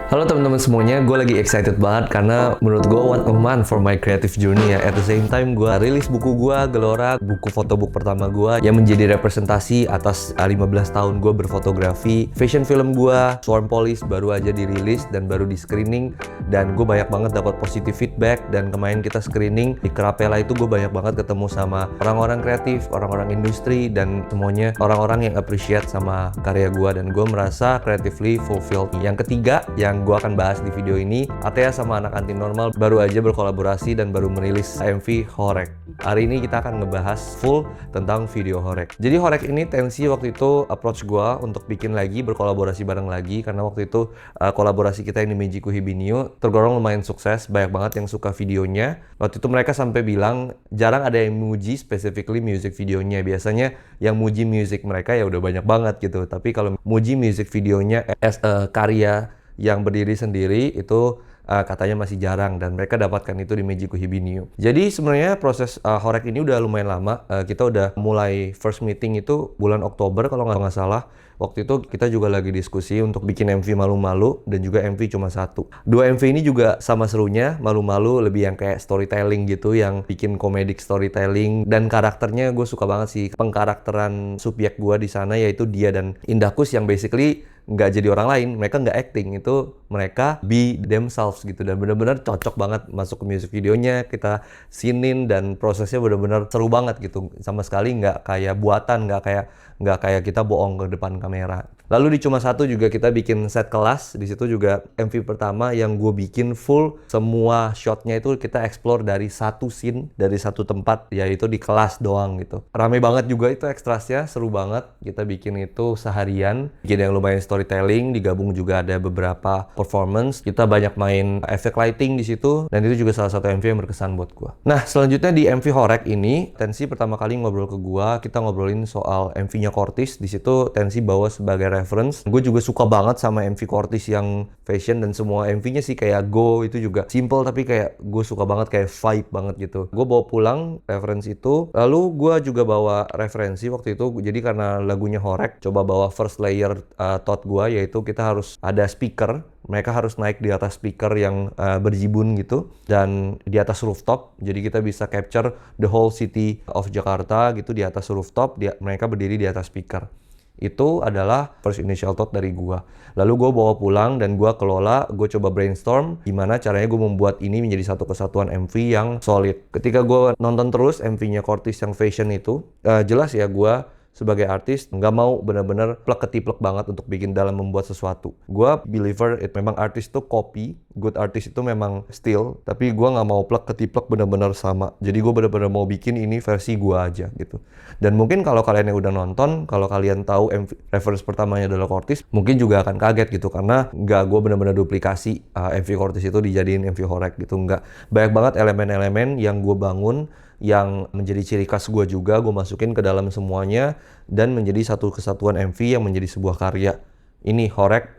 Halo teman-teman semuanya, gue lagi excited banget karena menurut gue one of month for my creative journey ya. At the same time gue rilis buku gue, Gelora, buku fotobook pertama gue yang menjadi representasi atas 15 tahun gue berfotografi. Fashion film gue, Swarm Police baru aja dirilis dan baru di screening, dan gue banyak banget dapat positive feedback. Dan kemarin kita screening di Kerapela itu gue banyak banget ketemu sama orang-orang kreatif, orang-orang industri, dan semuanya orang-orang yang appreciate sama karya gue, dan gue merasa creatively fulfilled. Yang ketiga yang gue akan bahas di video ini, Atea sama Anak Anti Normal baru aja berkolaborasi dan baru merilis MV Horek. Hari ini kita akan ngebahas full tentang video Horek. Jadi Horek ini Tensi waktu itu approach gue untuk bikin lagi, berkolaborasi bareng lagi, karena waktu itu kolaborasi kita yang di Mejiku Hibiniu tergolong lumayan sukses, banyak banget yang suka videonya. Waktu itu mereka sampai bilang jarang ada yang muji specifically music videonya. Biasanya yang muji music mereka ya udah banyak banget gitu, tapi kalau muji music videonya as a karya yang berdiri sendiri itu katanya masih jarang, dan mereka dapatkan itu di Mejiku Hibiniu. Jadi sebenarnya proses Horek ini udah lumayan lama. Kita udah mulai first meeting itu bulan Oktober kalau nggak salah. Waktu itu kita juga lagi diskusi untuk bikin MV Malu-Malu dan juga MV Cuma Satu. Dua MV ini juga sama serunya. Malu-Malu lebih yang kayak storytelling gitu, yang bikin comedic storytelling, dan karakternya gue suka banget sih. Pengkarakteran subjek gue di sana yaitu dia dan Indahkus yang basically nggak jadi orang lain, mereka nggak acting, itu mereka be themselves gitu, dan benar-benar cocok banget masuk ke music videonya. Kita sinin dan prosesnya benar-benar seru banget gitu, sama sekali nggak kayak buatan, nggak kayak kita bohong ke depan kamera. Lalu di Cuma Satu juga kita bikin set kelas. Di situ juga MV pertama yang gue bikin full semua shotnya itu kita explore dari satu scene, dari satu tempat, yaitu di kelas doang gitu. Rame banget juga itu ekstrasnya, seru banget. Kita bikin itu seharian, bikin yang lumayan storytelling, digabung juga ada beberapa performance. Kita banyak main efek lighting di situ, dan itu juga salah satu MV yang berkesan buat gue. Nah, selanjutnya di MV Horek ini, Tensi pertama kali ngobrol ke gue, kita ngobrolin soal MV-nya Kortis. Di situ Tensi bawa sebagai reference. Gue juga suka banget sama MV Kortis yang fashion, dan semua MV-nya sih kayak Go itu juga simple, tapi kayak gue suka banget, kayak vibe banget gitu. Gue bawa pulang reference itu. Lalu gue juga bawa referensi waktu itu, jadi karena lagunya Horek, coba bawa first layer thought gue, yaitu kita harus ada speaker. Mereka harus naik di atas speaker yang berjibun gitu, dan di atas rooftop. Jadi kita bisa capture the whole city of Jakarta gitu di atas rooftop. Mereka berdiri di atas speaker. Itu adalah first initial thought dari gua. Lalu gua bawa pulang dan gua kelola, gua coba brainstorm gimana caranya gua membuat ini menjadi satu kesatuan MV yang solid. Ketika gua nonton terus MV-nya Kortis yang fashion itu, jelas ya gua sebagai artis nggak mau benar-benar plek ketiplek banget untuk bikin dalam membuat sesuatu. Gua believer memang artis tuh copy, good artist itu memang still, tapi gua nggak mau plek ketiplek benar-benar sama. Jadi gua benar-benar mau bikin ini versi gua aja gitu. Dan mungkin kalau kalian yang udah nonton, kalau kalian tahu MV, reference pertamanya adalah Kortis, mungkin juga akan kaget gitu, karena nggak gua benar-benar duplikasi MV Kortis itu dijadiin MV Horek gitu, nggak. Banyak banget elemen-elemen yang gua bangun yang menjadi ciri khas gue juga, gue masukin ke dalam semuanya dan menjadi satu kesatuan MV yang menjadi sebuah karya. Ini Horek,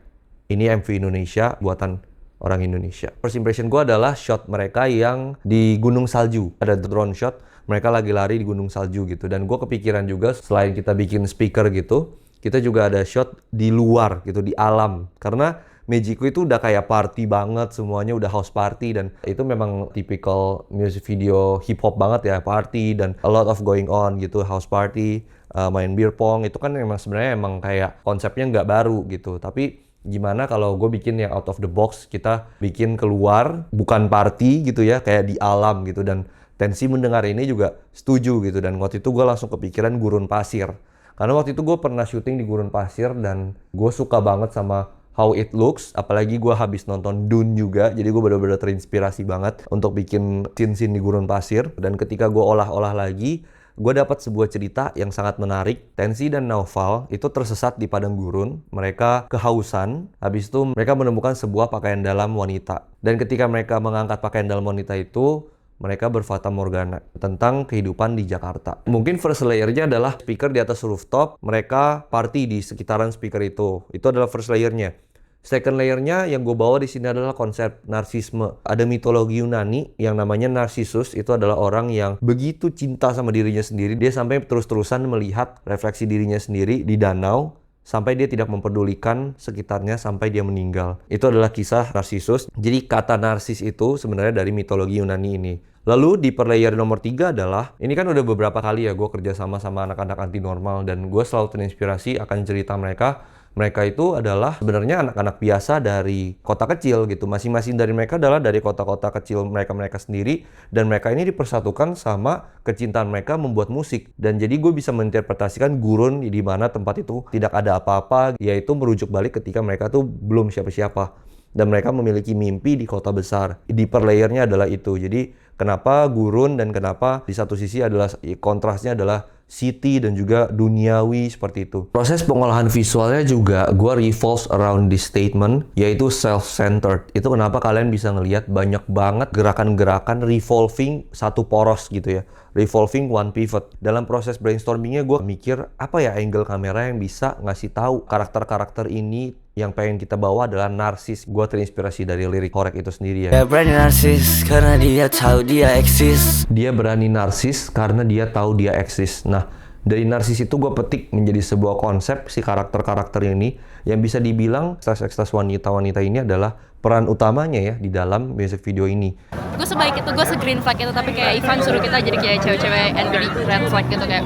ini MV Indonesia, buatan orang Indonesia. First impression gue adalah shot mereka yang di gunung salju. Ada drone shot, mereka lagi lari di gunung salju gitu. Dan gue kepikiran juga selain kita bikin speaker gitu, kita juga ada shot di luar gitu, di alam. Karena Mejiku itu udah kayak party banget, semuanya udah house party, dan itu memang typical music video hip hop banget ya, party dan a lot of going on gitu, house party, main beer pong, itu kan memang sebenarnya emang kayak konsepnya nggak baru gitu. Tapi gimana kalau gue bikin yang out of the box, kita bikin keluar, bukan party gitu ya, kayak di alam gitu. Dan Tensi mendengar ini juga setuju gitu, dan waktu itu gue langsung kepikiran gurun pasir. Karena waktu itu gue pernah syuting di gurun pasir dan gue suka banget sama how it looks, apalagi gue habis nonton Dune juga, jadi gue benar-benar terinspirasi banget untuk bikin scene-scene di gurun pasir. Dan ketika gue olah-olah lagi, gue dapat sebuah cerita yang sangat menarik. Tensi dan Naufal itu tersesat di padang gurun, mereka kehausan, habis itu mereka menemukan sebuah pakaian dalam wanita. Dan ketika mereka mengangkat pakaian dalam wanita itu, mereka berfata morgana tentang kehidupan di Jakarta. Mungkin first layernya adalah speaker di atas rooftop, mereka party di sekitaran speaker itu. Itu adalah first layernya. Second layernya yang gue bawa di sini adalah konsep narsisme. Ada mitologi Yunani yang namanya Narcissus. Itu adalah orang yang begitu cinta sama dirinya sendiri, dia sampai terus-terusan melihat refleksi dirinya sendiri di danau sampai dia tidak mempedulikan sekitarnya sampai dia meninggal. Itu adalah kisah Narcissus. Jadi kata narsis itu sebenarnya dari mitologi Yunani ini. Lalu di per layer nomor 3 adalah, ini kan udah beberapa kali ya gue kerja sama anak-anak anti normal, dan gue selalu terinspirasi akan cerita mereka. Mereka itu adalah sebenarnya anak-anak biasa dari kota kecil gitu. Masing-masing dari mereka adalah dari kota-kota kecil mereka sendiri. Dan mereka ini dipersatukan sama kecintaan mereka membuat musik. Dan jadi gue bisa menginterpretasikan gurun di mana tempat itu tidak ada apa-apa. Yaitu merujuk balik ketika mereka tuh belum siapa-siapa. Dan mereka memiliki mimpi di kota besar. Di per layernya adalah itu. Jadi kenapa gurun dan kenapa di satu sisi adalah kontrasnya adalah city dan juga duniawi seperti itu. Proses pengolahan visualnya juga gue revolves around this statement, yaitu self-centered. Itu kenapa kalian bisa ngelihat banyak banget gerakan-gerakan revolving satu poros gitu ya. Revolving one pivot. Dalam proses brainstormingnya gue mikir apa ya angle kamera yang bisa ngasih tahu karakter-karakter ini yang pengen kita bawa adalah narsis. Gue terinspirasi dari lirik Horek itu sendiri ya. Dia berani narsis karena dia tahu dia eksis. Dia berani narsis karena dia tahu dia eksis. Nah, dari narsis itu gue petik menjadi sebuah konsep si karakter-karakter ini yang bisa dibilang ekstras wanita-wanita ini adalah peran utamanya ya di dalam music video ini. Gue sebaik itu, gue se-green flag itu, tapi kayak Ivan suruh kita jadi kayak cewek-cewek and very red flag gitu kayak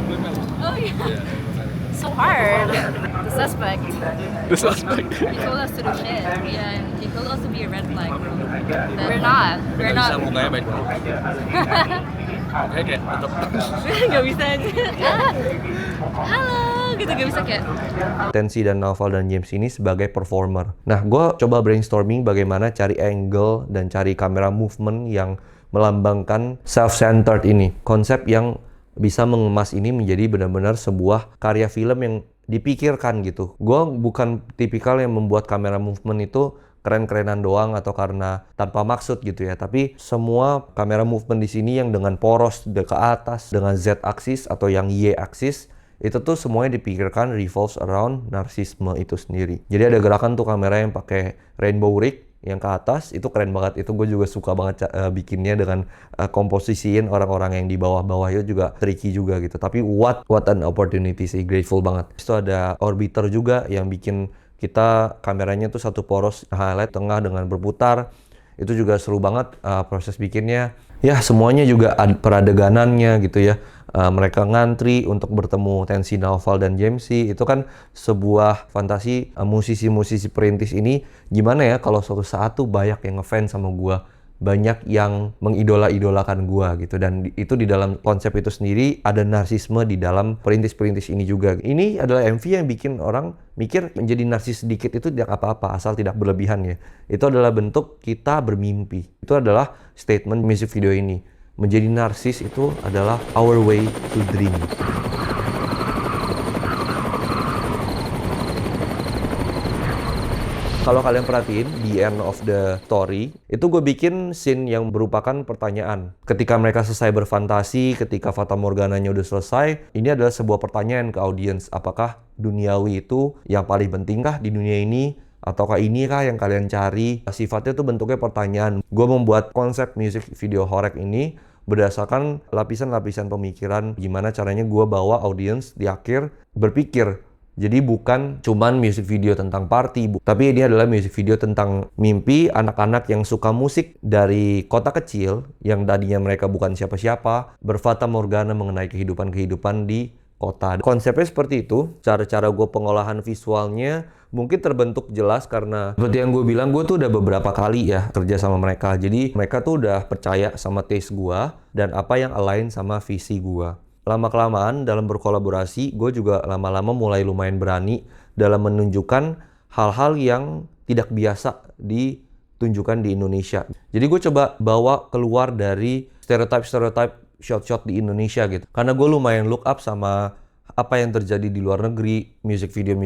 oh yeah, so hard. The suspect. The suspect. He told us to do shit. Yeah, he told us to be a red flag. But we're not. We're not. Mukanya baik banget. Mukanya kayak tetep. Gak bisa aja. Halo, gitu gak bisa kayak. Tensi dan Naufal dan James ini sebagai performer. Nah, gue coba brainstorming bagaimana cari angle dan cari kamera movement yang melambangkan self-centered ini. Konsep yang bisa mengemas ini menjadi benar-benar sebuah karya film yang dipikirkan gitu. Gue bukan tipikal yang membuat kamera movement itu keren-kerenan doang atau karena tanpa maksud gitu ya. Tapi semua kamera movement di sini yang dengan poros ke atas, dengan Z-axis atau yang Y-axis, itu tuh semuanya dipikirkan revolves around narsisme itu sendiri. Jadi ada gerakan tuh kamera yang pakai rainbow rig yang ke atas, itu keren banget. Itu gue juga suka banget bikinnya dengan komposisiin orang-orang yang di bawah-bawah itu juga tricky juga gitu. Tapi what an opportunity sih, grateful banget. Itu ada orbiter juga yang bikin kita kameranya tuh satu poros highlight tengah dengan berputar. Itu juga seru banget proses bikinnya. Ya semuanya juga peradeganannya gitu ya. Mereka ngantri untuk bertemu Tensi, Naufal, dan Jamesy. Itu kan sebuah fantasi musisi-musisi perintis ini. Gimana ya kalau suatu saat tuh banyak yang ngefans sama gua, banyak yang mengidola-idolakan gua gitu. Dan itu di dalam konsep itu sendiri ada narsisme di dalam perintis-perintis ini juga. Ini adalah MV yang bikin orang mikir menjadi narsis sedikit itu tidak apa-apa asal tidak berlebihan ya. Itu adalah bentuk kita bermimpi. Itu adalah statement music video ini. Menjadi narsis itu adalah our way to dream. Kalau kalian perhatiin, di end of the story, itu gue bikin scene yang merupakan pertanyaan. Ketika mereka selesai berfantasi, ketika Fata Morgananya udah selesai, ini adalah sebuah pertanyaan ke audiens. Apakah duniawi itu yang paling pentingkah di dunia ini? Ataukah inikah yang kalian cari? Sifatnya tuh bentuknya pertanyaan. Gue membuat konsep music video Horek ini berdasarkan lapisan-lapisan pemikiran. Gimana caranya gue bawa audiens di akhir berpikir. Jadi bukan cuman music video tentang party, tapi ini adalah music video tentang mimpi anak-anak yang suka musik dari kota kecil yang tadinya mereka bukan siapa-siapa, berfata morgana mengenai kehidupan-kehidupan di kota. Konsepnya seperti itu. Cara-cara gue pengolahan visualnya mungkin terbentuk jelas karena seperti yang gue bilang, gue tuh udah beberapa kali ya kerja sama mereka. Jadi mereka tuh udah percaya sama taste gue dan apa yang align sama visi gue. Lama-kelamaan dalam berkolaborasi, gue juga lama-lama mulai lumayan berani dalam menunjukkan hal-hal yang tidak biasa ditunjukkan di Indonesia. Jadi gue coba bawa keluar dari stereotype shot-shot di Indonesia gitu. Karena gue lumayan look up sama apa yang terjadi di luar negeri, music video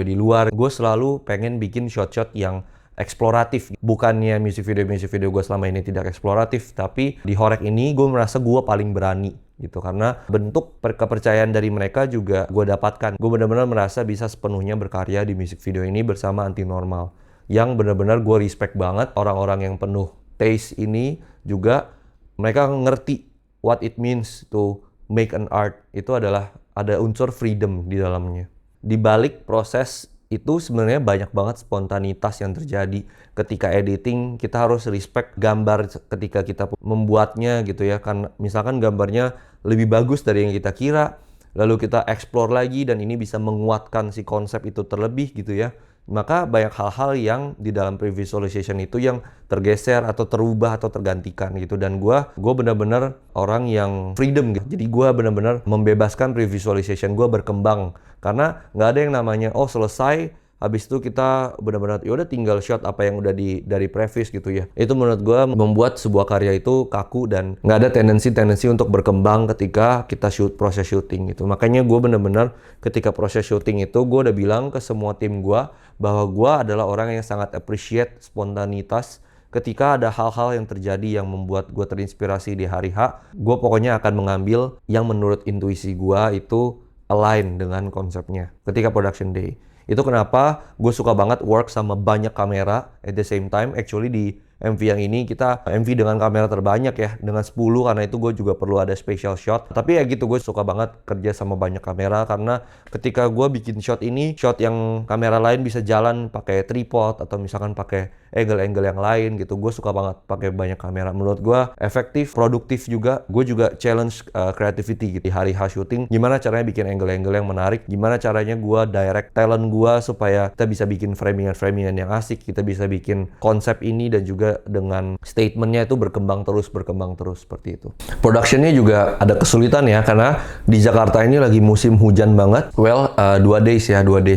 di luar. Gue selalu pengen bikin shot-shot yang eksploratif. Bukannya music video gue selama ini tidak eksploratif, tapi di Horek ini gue merasa gue paling berani gitu, karena bentuk kepercayaan dari mereka juga gue dapatkan. Gue benar-benar merasa bisa sepenuhnya berkarya di music video ini bersama Anti Normal, yang benar-benar gue respect banget. Orang-orang yang penuh taste ini juga mereka ngerti what it means to make an art. Itu adalah ada unsur freedom di dalamnya. di balik proses itu sebenarnya banyak banget spontanitas yang terjadi ketika editing. Kita harus respect gambar ketika kita membuatnya gitu ya, kan misalkan gambarnya lebih bagus dari yang kita kira, lalu kita explore lagi dan ini bisa menguatkan si konsep itu terlebih gitu ya. Maka banyak hal-hal yang di dalam pre-visualization itu yang tergeser atau terubah atau tergantikan gitu. Dan gue benar-benar orang yang freedom gitu. Jadi gue benar-benar membebaskan pre-visualization gue berkembang. Karena nggak ada yang namanya, oh selesai, habis itu kita benar-benar yaudah tinggal shot apa yang udah dari previs gitu ya. Itu menurut gue membuat sebuah karya itu kaku dan nggak ada tendensi untuk berkembang ketika kita proses syuting gitu. Makanya gue benar-benar ketika proses syuting itu gue udah bilang ke semua tim gue bahwa gue adalah orang yang sangat appreciate spontanitas. Ketika ada hal-hal yang terjadi yang membuat gue terinspirasi di hari H, gue pokoknya akan mengambil yang menurut intuisi gue itu align dengan konsepnya ketika production day. Itu kenapa gue suka banget work sama banyak kamera at the same time. Actually di MV yang ini kita MV dengan kamera terbanyak ya, dengan 10, karena itu gue juga perlu ada special shot. Tapi ya gitu, gue suka banget kerja sama banyak kamera karena ketika gue bikin shot ini, shot yang kamera lain bisa jalan pakai tripod atau misalkan pakai angle-angle yang lain gitu. Gue suka banget pakai banyak kamera. Menurut gue efektif, produktif juga. Gue juga challenge creativity gitu di hari H syuting. Gimana caranya bikin angle-angle yang menarik? Gimana caranya gue direct talent gue supaya kita bisa bikin framingan-framingan yang asik. Kita bisa bikin konsep ini dan juga dengan statementnya itu berkembang terus seperti itu. Productionnya juga ada kesulitan ya, karena di Jakarta ini lagi musim hujan banget. Well, 2 days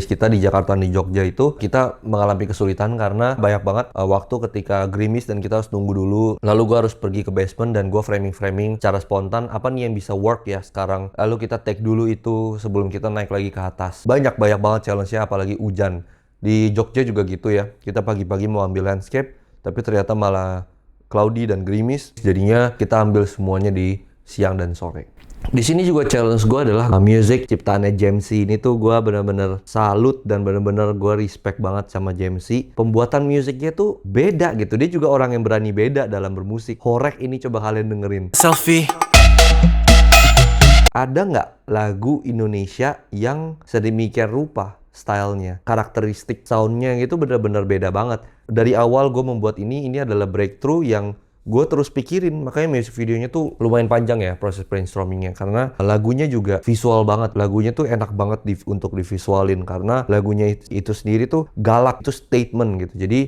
kita di Jakarta dan di Jogja itu kita mengalami kesulitan karena banyak banget waktu ketika gerimis dan kita harus nunggu dulu. Lalu gue harus pergi ke basement dan gue framing secara spontan apa nih yang bisa work ya sekarang. Lalu kita take dulu itu sebelum kita naik lagi ke atas. Banyak banget challenge-nya, apalagi hujan. Di Jogja juga gitu ya. Kita pagi-pagi mau ambil landscape, tapi ternyata malah cloudy dan gerimis. Jadinya kita ambil semuanya di siang dan sore. Di sini juga challenge gue adalah music ciptaannya Jamsey. Ini tuh gue benar-benar salut dan benar-benar gue respect banget sama Jamsey. Pembuatan musiknya tuh beda gitu. Dia juga orang yang berani beda dalam bermusik. Horek ini coba kalian dengerin. Selfie. Ada nggak lagu Indonesia yang sedemikian rupa stylenya, karakteristik soundnya gitu benar-benar beda banget. Dari awal gue membuat ini adalah breakthrough yang gue terus pikirin. Makanya music videonya tuh lumayan panjang ya proses brainstormingnya, karena lagunya juga visual banget. Lagunya tuh enak banget untuk divisualin karena lagunya itu sendiri tuh galak, itu statement gitu. Jadi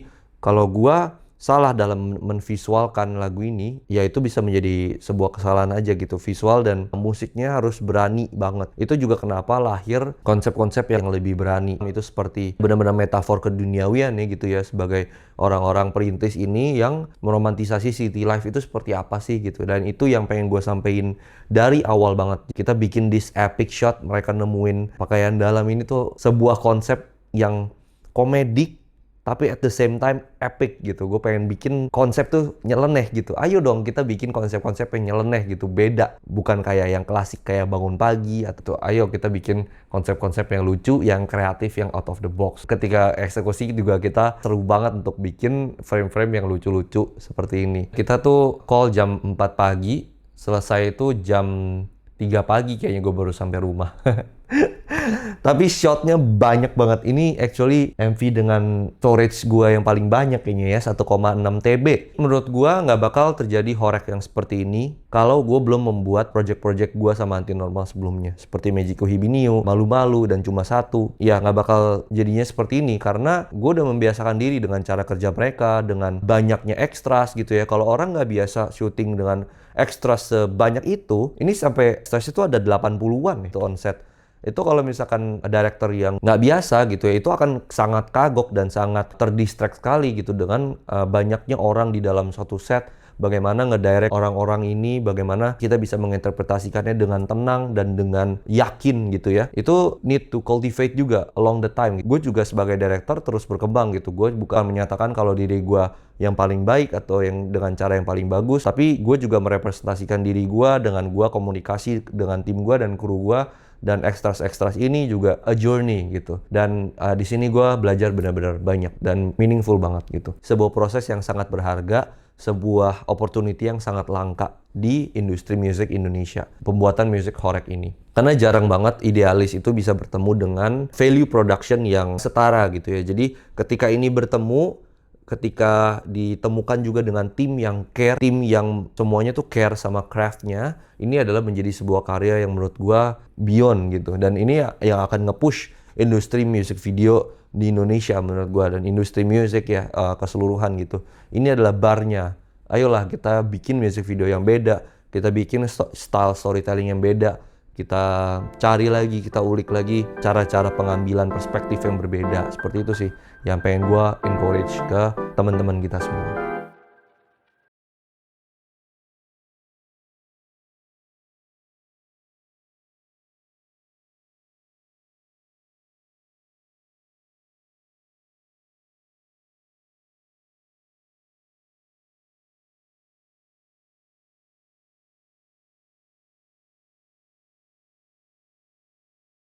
kalau gue salah dalam menvisualkan lagu ini, ya itu bisa menjadi sebuah kesalahan aja gitu. Visual dan musiknya harus berani banget. Itu juga kenapa lahir konsep-konsep yang lebih berani. Itu seperti benar-benar metafor keduniawian ya gitu ya, sebagai orang-orang perintis ini yang meromantisasi city life itu seperti apa sih gitu. Dan itu yang pengen gue sampein dari awal banget. Kita bikin this epic shot, mereka nemuin pakaian dalam ini tuh sebuah konsep yang komedik tapi at the same time epic gitu. Gue pengen bikin konsep tuh nyeleneh gitu. Ayo dong kita bikin konsep-konsep yang nyeleneh gitu, beda. Bukan kayak yang klasik kayak bangun pagi atau tuh. Ayo kita bikin konsep-konsep yang lucu, yang kreatif, yang out of the box. Ketika eksekusi juga kita seru banget untuk bikin frame-frame yang lucu-lucu seperti ini. Kita tuh call jam 4 pagi, selesai itu jam 3 pagi kayaknya gue baru sampai rumah. Tapi shotnya banyak banget. Ini actually MV dengan storage gue yang paling banyak kayaknya ya, 1,6 TB. Menurut gue nggak bakal terjadi horek yang seperti ini kalau gue belum membuat project-project gue sama Anti Normal sebelumnya. Seperti Magico Hibinio, Malu-Malu, dan Cuma Satu. Ya nggak bakal jadinya seperti ini karena gue udah membiasakan diri dengan cara kerja mereka, dengan banyaknya ekstras gitu ya. Kalau orang nggak biasa syuting dengan ekstras sebanyak itu, ini sampai ekstras itu ada 80-an itu on set. Itu kalau misalkan director yang nggak biasa gitu ya, itu akan sangat kagok dan sangat terdistract sekali gitu dengan banyaknya orang di dalam suatu set. Bagaimana ngedirect orang-orang ini, bagaimana kita bisa menginterpretasikannya dengan tenang dan dengan yakin gitu ya. Itu need to cultivate juga along the time. Gue juga sebagai director terus berkembang gitu. Gue bukan menyatakan kalau diri gue yang paling baik atau yang dengan cara yang paling bagus, tapi gue juga merepresentasikan diri gue dengan gue komunikasi dengan tim gue dan kru gue. Dan ekstras-ekstras ini juga a journey gitu. Dan di sini gue belajar benar-benar banyak dan meaningful banget gitu. Sebuah proses yang sangat berharga, sebuah opportunity yang sangat langka di industri musik Indonesia. Pembuatan musik horek ini. Karena jarang banget idealis itu bisa bertemu dengan value production yang setara gitu ya. Jadi ketika ini bertemu, ketika ditemukan juga dengan tim yang care, tim yang semuanya tuh care sama craftnya, ini adalah menjadi sebuah karya yang menurut gua beyond gitu. Dan ini yang akan nge-push industri music video di Indonesia menurut gua, dan industri music ya keseluruhan gitu. Ini adalah barnya. Ayolah kita bikin music video yang beda, kita bikin style storytelling yang beda. Kita cari lagi, kita ulik lagi cara-cara pengambilan perspektif yang berbeda. Seperti itu sih yang pengen gue encourage ke teman-teman kita semua.